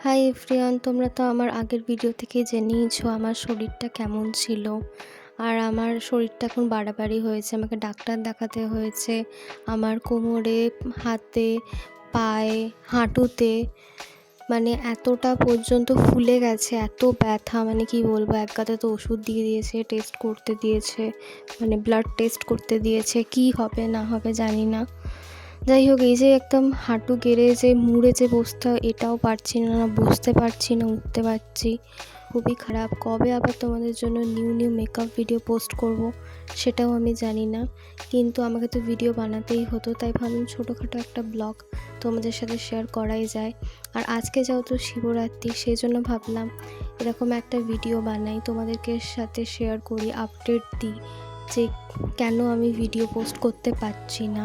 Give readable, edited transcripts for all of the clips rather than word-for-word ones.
Hi everyone, তোমরা তো আমার আগের ভিডিও থেকেই জেনেইছো আমার শরীরটা কেমন ছিল। আর আমার শরীরটা এখন বাড়াবাড়ি হয়েছে, আমাকে ডাক্তার দেখাতে হয়েছে। আমার কোমরে, হাতে, পায়ে, হাঁটুতে মানে এতটা পর্যন্ত ফুলে গেছে, এত ব্যথা, মানে কি বলবো। এক গাদা তো ওষুধ দিয়ে দিয়েছে, টেস্ট করতে দিয়েছে, মানে ব্লাড টেস্ট করতে দিয়েছে। কি হবে না হবে জানি না। যাই হোক, এই যে একদম হাঁটু গেড়ে যে মুড়ে যে বসতে হয়, এটাও পারছি না, না বসতে পারছি না, উঠতে পারছি। খুবই খারাপ। কবে আবার তোমাদের জন্য নিউ মেকআপ ভিডিও পোস্ট করব সেটাও আমি জানি না, কিন্তু আমাকে তো ভিডিও বানাতেই হতো, তাই ভাবলাম ছোটোখাটো একটা ব্লগ তোমাদের সাথে শেয়ার করাই যায়। আর আজকে যেহেতু শিবরাত্রি, সেই জন্য ভাবলাম এরকম একটা ভিডিও বানাই, তোমাদেরকে সাথে শেয়ার করি, আপডেট দিই যে কেন আমি ভিডিও পোস্ট করতে পারছি না।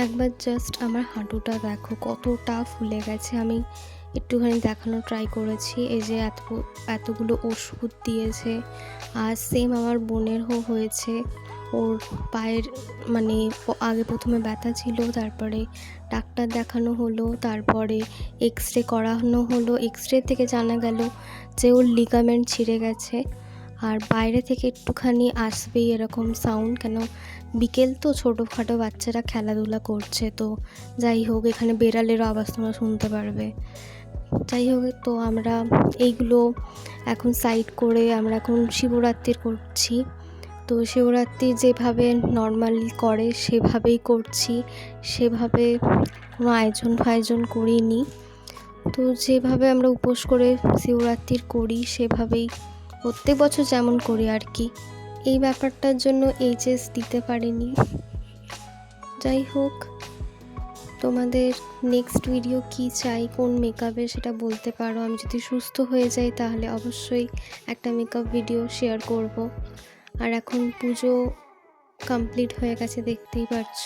একবার জাস্ট আমার হাঁটুটা দেখো কতটা ফুলে গেছে। আমি একটুখানি দেখানোর ট্রাই করেছি। এই যে এতগুলো ওষুধ দিয়েছে। আর সেম আমার বোনেরও হয়েছে। ওর পায়ের মানে আগে প্রথমে ব্যথা ছিল, তারপরে ডাক্তার দেখানো হলো, তারপরে এক্স রে করানো হলো। এক্স রে থেকে জানা গেল যে ওর লিগামেন্ট ছিঁড়ে গেছে। আর বাইরে থেকে একটুখানি আসবেই এরকম সাউন্ড, কেন বিকেল তো, ছোটোখাটো বাচ্চারা খেলাধুলা করছে, তো যাই হোক এখানে বেড়ালেরও আওয়াজ তোমরা শুনতে পারবে। যাই হোক, তো আমরা এইগুলো এখন সাইড করে আমরা এখন শিবরাত্রির করছি। তো শিবরাত্রি যেভাবে নর্মালি করে সেভাবেই করছি, সেভাবে কোনো আয়োজন করিনি। তো যেভাবে আমরা উপোস করে শিবরাত্রির করি সেভাবেই প্রত্যেক বছর যেমন করি আর কি। এই ব্যাপারটার জন্য এইচএস দিতে পারিনি। যাই হোক, তোমাদের নেক্সট ভিডিও কি চাই, কোন মেকআপে, সেটা বলতে পারো। আমি যদি সুস্থ হয়ে যাই তাহলে অবশ্যই একটা মেকআপ ভিডিও শেয়ার করব। আর এখন পুজো কমপ্লিট হয়ে গেছে, দেখতেই পাচ্ছ।